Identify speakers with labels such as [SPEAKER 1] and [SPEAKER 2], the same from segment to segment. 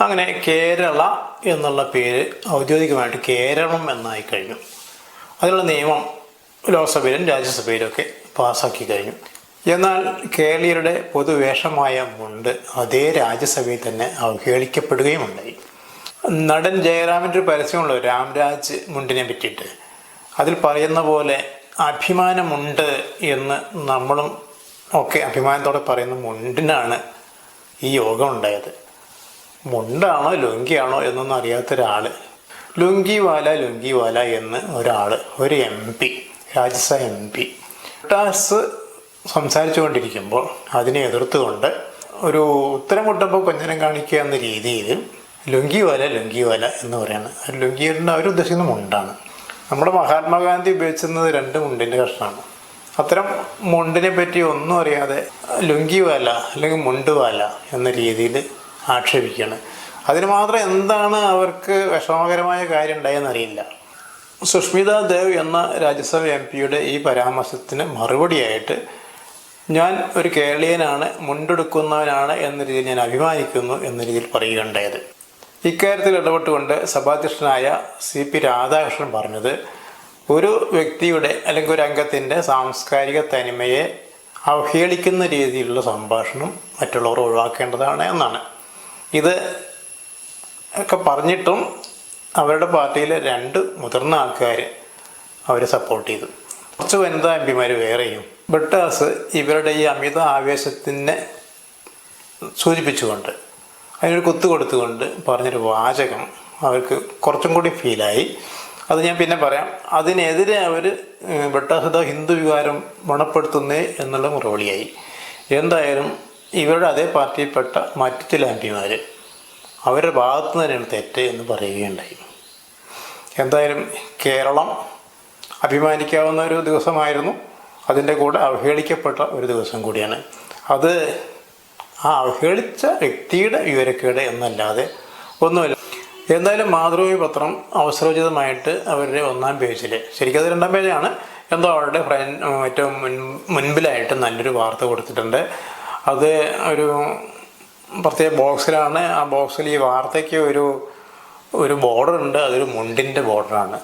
[SPEAKER 1] അങ്ങനെ കേരള എന്നുള്ള പേര് ഔദ്യോഗികമായിട്ട് കേരളം എന്നായി കഴിഞ്ഞു. അതിനുള്ള നിയമം ലോക്സഭയിലും രാജ്യസഭയിലും ഒക്കെ പാസ്സാക്കി കഴിഞ്ഞു. എന്നാൽ കേരളീയരുടെ പൊതുവേഷമായ മുണ്ട് അതേ രാജ്യസഭയിൽ തന്നെ അവഹേളിക്കപ്പെടുകയുമുണ്ടായി. നടൻ ജയറാമിൻ്റെ ഒരു പരസ്യമുള്ളൂ രാംരാജ് മുണ്ടിനെ പറ്റിയിട്ട്. അതിൽ പറയുന്ന പോലെ അഭിമാനമുണ്ട് എന്ന് നമ്മളും ഒക്കെ അഭിമാനത്തോടെ പറയുന്ന മുണ്ടിനാണ് ഈ യോഗം ഉണ്ടായത്. മുണ്ടാണോ ലുങ്കിയാണോ എന്നൊന്നും അറിയാത്ത ഒരാൾ, ലുങ്കിവാല എന്ന് ഒരാൾ, ഒരു MP, രാജ്യസഭ MP ടാസ് സംസാരിച്ചു കൊണ്ടിരിക്കുമ്പോൾ അതിനെ എതിർത്തുകൊണ്ട് ഒരു ഉത്തരം മുട്ടുമ്പോൾ കൊഞ്ഞനം കാണിക്കുക എന്ന രീതിയിൽ ലുങ്കിവാല എന്ന് പറയാണ്. ലുങ്കിയുടെ അവരുദ്ദേശിക്കുന്ന മുണ്ടാണ്. നമ്മുടെ മഹാത്മാഗാന്ധി ഉപയോഗിച്ചിരുന്നത് 2 മുണ്ടിൻ്റെ കഷ്ണമാണ്. അത്തരം മുണ്ടിനെ പറ്റി ഒന്നും അറിയാതെ ലുങ്കിവാല അല്ലെങ്കിൽ മുണ്ടുവാല എന്ന രീതിയിൽ ആക്ഷേപിക്കുകയാണ്. അതിന് മാത്രം എന്താണ് അവർക്ക് വിഷമകരമായ കാര്യം ഉണ്ടായെന്നറിയില്ല. സുഷ്മിത ദേവ് എന്ന രാജ്യസഭ MP ഈ പരാമർശത്തിന് മറുപടിയായിട്ട് ഞാൻ ഒരു കേരളീയനാണ്, മുണ്ടെടുക്കുന്നവനാണ് എന്ന രീതിയിൽ ഞാൻ അഭിമാനിക്കുന്നു എന്ന രീതിയിൽ പറയുകയുണ്ടായത്. ഇക്കാര്യത്തിൽ ഇടപെട്ടുകൊണ്ട് സഭാധ്യക്ഷനായ CP രാധാകൃഷ്ണൻ പറഞ്ഞത് ഒരു വ്യക്തിയുടെ അല്ലെങ്കിൽ ഒരു അംഗത്തിൻ്റെ സാംസ്കാരിക തനിമയെ അവഹേളിക്കുന്ന രീതിയിലുള്ള സംഭാഷണം മറ്റുള്ളവർ ഒഴിവാക്കേണ്ടതാണ് എന്നാണ്. ഇത് ഒക്കെ പറഞ്ഞിട്ടും അവരുടെ പാർട്ടിയിലെ 2 മുതിർന്ന ആൾക്കാർ അവരെ സപ്പോർട്ട് ചെയ്തു. കുറച്ച് വനിതാ MP വേറെയും. ബ്രിട്ടാസ് ഇവരുടെ ഈ അമിത ആവേശത്തിനെ സൂചിപ്പിച്ചുകൊണ്ട് അതിനൊരു കുത്തു കൊടുത്തുകൊണ്ട് പറഞ്ഞൊരു വാചകം അവർക്ക് കുറച്ചും കൂടി ഫീലായി. അത് ഞാൻ പിന്നെ പറയാം. അതിനെതിരെ അവർ ബ്രിട്ടാസ് ഹിന്ദു വികാരം ഗുണപ്പെടുത്തുന്നേ എന്നുള്ള മറുപടിയായി. എന്തായാലും ഇവരുടെ അതേ പാർട്ടിയിൽപ്പെട്ട മറ്റു ചില MP അവരുടെ ഭാഗത്തു തന്നെയാണ് തെറ്റ് എന്ന് പറയുകയുണ്ടായി. എന്തായാലും കേരളം അഭിമാനിക്കാവുന്ന ഒരു ദിവസമായിരുന്നു. അതിൻ്റെ കൂടെ അവഹേളിക്കപ്പെട്ട ഒരു ദിവസം കൂടിയാണ്. അത് ആ അവഹേളിച്ച വ്യക്തിയുടെ വിവരക്കേട് എന്നല്ലാതെ ഒന്നുമില്ല. എന്തായാലും മാതൃഭൂമി പത്രം അവസരോചിതമായിട്ട് അവരുടെ 1-ാം പേജിൽ, ശരിക്കും അത് 2-ാം പേജാണ്, എന്തോ അവരുടെ ഏറ്റവും മുൻപിലായിട്ട് നല്ലൊരു വാർത്ത കൊടുത്തിട്ടുണ്ട്. അത് ഒരു പ്രത്യേക ബോക്സിലാണ്. ആ ബോക്സിൽ ഈ വാർത്തയ്ക്ക് ഒരു ബോർഡറുണ്ട്. അതൊരു മുണ്ടിൻ്റെ ബോർഡറാണ്.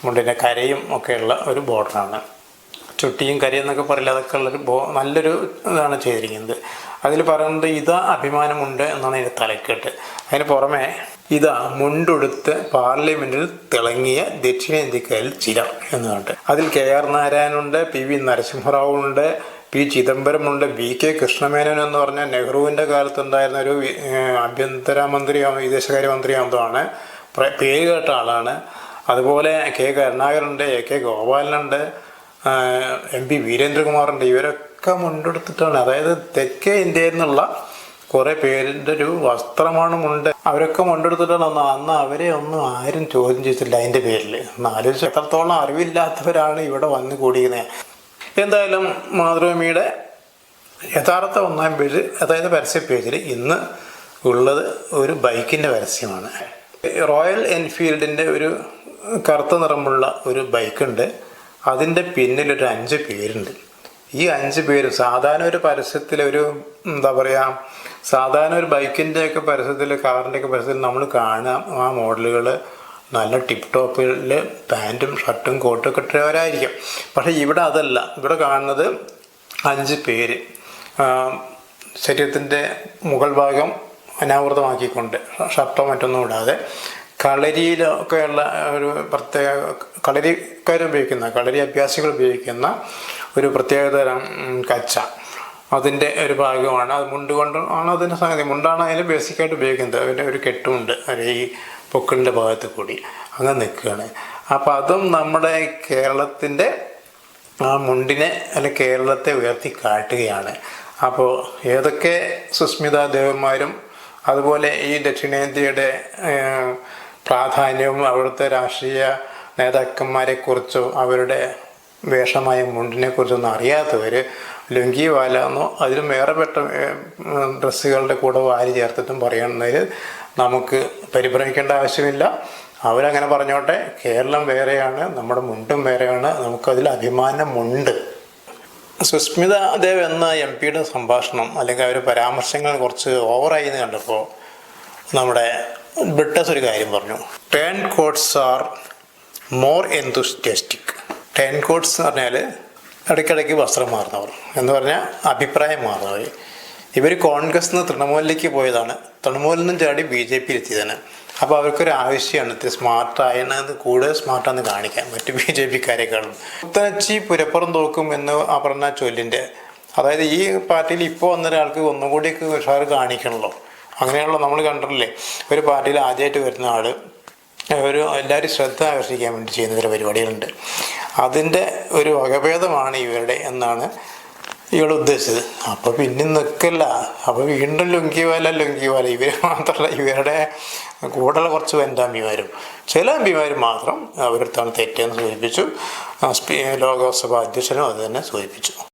[SPEAKER 1] മുണ്ടിൻ്റെ കരയും ഒക്കെയുള്ള ഒരു ബോർഡറാണ്. ചുട്ടിയും കരയും എന്നൊക്കെ പറയില്ല, അതൊക്കെ ഉള്ളൊരു നല്ലൊരു ഇതാണ് ചെയ്തിരിക്കുന്നത്. അതിൽ പറയുന്നത് ഇതാ അഭിമാനമുണ്ട് എന്നാണ് അതിൻ്റെ തലക്കെട്ട്. അതിന് പുറമെ ഇതാ മുണ്ടുടുത്ത് പാർലമെൻറ്റിൽ തിളങ്ങിയ ദക്ഷിണേന്ത്യക്കാരിൽ ചിലർ എന്നുണ്ട്. അതിൽ KR നാരായണനുണ്ട്, PV നരസിംഹറാവു ഉണ്ട്, P ചിദംബരമുണ്ട്, VK കൃഷ്ണമേനോൻ എന്ന് പറഞ്ഞാൽ നെഹ്റുവിൻ്റെ കാലത്തുണ്ടായിരുന്ന ഒരു ആഭ്യന്തരമന്ത്രിയോ വിദേശകാര്യമന്ത്രിയോ എന്തോ ആണ്, പേര് കേട്ട ആളാണ്. അതുപോലെ K കരുണാകരനുണ്ട്, AK ഗോപാലനുണ്ട്, MP വീരേന്ദ്രകുമാറുണ്ട്. ഇവരൊക്കെ മുണ്ടെടുത്തിട്ടാണ്. അതായത് തെക്കേ ഇന്ത്യയിൽ നിന്നുള്ള കുറേ പേരിൻ്റെ ഒരു വസ്ത്രമാണ് മുണ്ട്. അവരൊക്കെ മുണ്ടെടുത്തിട്ടാണ്. അന്ന് അവരെ ഒന്നും ആരും ചോദ്യം ചെയ്തില്ല അതിൻ്റെ പേരിൽ. ആലോചിച്ച് എത്രത്തോളം അറിവില്ലാത്തവരാണ് ഇവിടെ വന്ന് കൂടിയിരുന്നത്. എന്തായാലും മാതൃഭൂമിയുടെ യഥാർത്ഥ 1-ാം പേജ്, അതായത് പരസ്യ പേജിൽ ഇന്ന് ഉള്ളത് ഒരു ബൈക്കിൻ്റെ പരസ്യമാണ്. റോയൽ എൻഫീൽഡിൻ്റെ ഒരു കറുത്ത നിറമുള്ള ഒരു ബൈക്കുണ്ട്. അതിൻ്റെ പിന്നിലൊരു 5 പേരുണ്ട്. ഈ 5 പേര് സാധാരണ ഒരു പരസ്യത്തിലൊരു എന്താ പറയുക, സാധാരണ ഒരു ബൈക്കിൻ്റെയൊക്കെ പരസ്യത്തിൽ, കാറിൻ്റെയൊക്കെ പരസ്യത്തിൽ നമ്മൾ കാണാം ആ മോഡലുകൾ നല്ല ടിപ്പ് ടോപ്പിൽ പാൻറ്റും ഷർട്ടും കോട്ടും ഒക്കെ ഇട്ടവരായിരിക്കും. പക്ഷേ ഇവിടെ അതല്ല. ഇവിടെ കാണുന്നത് 5 പേര് ശരീരത്തിൻ്റെ മുകൾ ഭാഗം അനാവൃതമാക്കിക്കൊണ്ട്, ഷർട്ടോ മറ്റൊന്നും ഇടാതെ, കളരിയിലൊക്കെയുള്ള ഒരു പ്രത്യേക കളരി അഭ്യാസികൾ ഉപയോഗിക്കുന്ന ഒരു പ്രത്യേകതരം കച്ച, അതിൻ്റെ ഒരു ഭാഗമാണ്. അത് മുണ്ട് കൊണ്ടാണ് അതിൻ്റെ സംഗതി. മുണ്ടാണ് അതിന് ബേസിക്കായിട്ട് ഉപയോഗിക്കുന്നത്. അതിൻ്റെ ഒരു കെട്ടുമുണ്ട് ഈ പൊക്കിളിൻ്റെ ഭാഗത്ത് കൂടി അങ്ങനെ നിൽക്കുകയാണ്. അപ്പോൾ അതും നമ്മുടെ കേരളത്തിൻ്റെ ആ മുണ്ടിനെ അല്ലെങ്കിൽ കേരളത്തെ ഉയർത്തി കാട്ടുകയാണ്. അപ്പോൾ ഏതൊക്കെ സുസ്മിത ദേവന്മാരും അതുപോലെ ഈ ദക്ഷിണേന്ത്യയുടെ പ്രാധാന്യവും അവിടുത്തെ രാഷ്ട്രീയ നേതാക്കന്മാരെക്കുറിച്ചോ അവരുടെ വേഷമായ മുണ്ടിനെക്കുറിച്ചൊന്നും അറിയാത്തവർ ലുങ്കിവാല എന്നോ അതിലും വേറെപ്പെട്ട ഡ്രസ്സുകളുടെ കൂടെ വാരി ചേർത്തിട്ടും പറയുന്നതിൽ നമുക്ക് പരിഭ്രമിക്കേണ്ട ആവശ്യമില്ല. അവരങ്ങനെ പറഞ്ഞോട്ടെ. കേരളം വേറെയാണ്, നമ്മുടെ മുണ്ടും വേറെയാണ്, നമുക്കതിൽ അഭിമാനമുണ്ട്. സുസ്മിത ദേവ് എന്ന MP സംഭാഷണം അല്ലെങ്കിൽ അവർ പരാമർശങ്ങൾ കുറച്ച് ഓവറായി എന്ന് കണ്ടപ്പോൾ നമ്മുടെ ബ്രിട്ടസ് ഒരു കാര്യം പറഞ്ഞു, turn quotes are more enthusiastic. Turn quotes എന്ന് പറഞ്ഞാൽ ഇടയ്ക്കിടയ്ക്ക് വസ്ത്രം മാറുന്നവർ എന്ന് പറഞ്ഞാൽ അഭിപ്രായം മാറുന്നവർ. ഇവർ കോൺഗ്രസ് നിന്ന് തൃണമൂലിലേക്ക് പോയതാണ്, തൃണമൂലിൽ നിന്നും ചാടി BJP എത്തിയതാണ്. അപ്പോൾ അവർക്കൊരു ആവശ്യമാണ് ഇത്തിരി സ്മാർട്ടായത്, കൂടുതൽ സ്മാർട്ടാന്ന് കാണിക്കാൻ മറ്റ് BJP-ക്കാരെക്കാളും. പുത്തനച്ചി പുരപ്പുറം തോക്കും എന്ന് ആ പറഞ്ഞ ചൊല്ലിൻ്റെ, അതായത് ഈ പാർട്ടിയിൽ ഇപ്പോൾ വന്നൊരാൾക്ക് ഒന്നുകൂടി ഉഷാർ കാണിക്കണമല്ലോ. അങ്ങനെയുള്ള നമ്മൾ കണ്ടിട്ടില്ലേ, ഒരു പാർട്ടിയിൽ ആദ്യമായിട്ട് വരുന്ന ആൾ എല്ലാവരും ശ്രദ്ധ ആകർഷിക്കാൻ വേണ്ടി ചെയ്യുന്ന ചില പരിപാടികളുണ്ട്. അതിൻ്റെ ഒരു വകഭേദമാണ് ഇവരുടെ എന്നാണ് ഇവൾ ഉദ്ദേശിച്ചത്. അപ്പോൾ പിന്നെ നിൽക്കില്ല, അപ്പോൾ വീണ്ടും ലുങ്കിവാല ഇവർ മാത്രമല്ല, ഇവരുടെ കൂടെയുള്ള കുറച്ച് എംപിമാരും ചില എംപിമാരും മാത്രം അവരെടുത്താണ് തെറ്റെന്ന് സൂചിപ്പിച്ചു. ലോകസഭാ അധ്യക്ഷനും അത് തന്നെ സൂചിപ്പിച്ചു.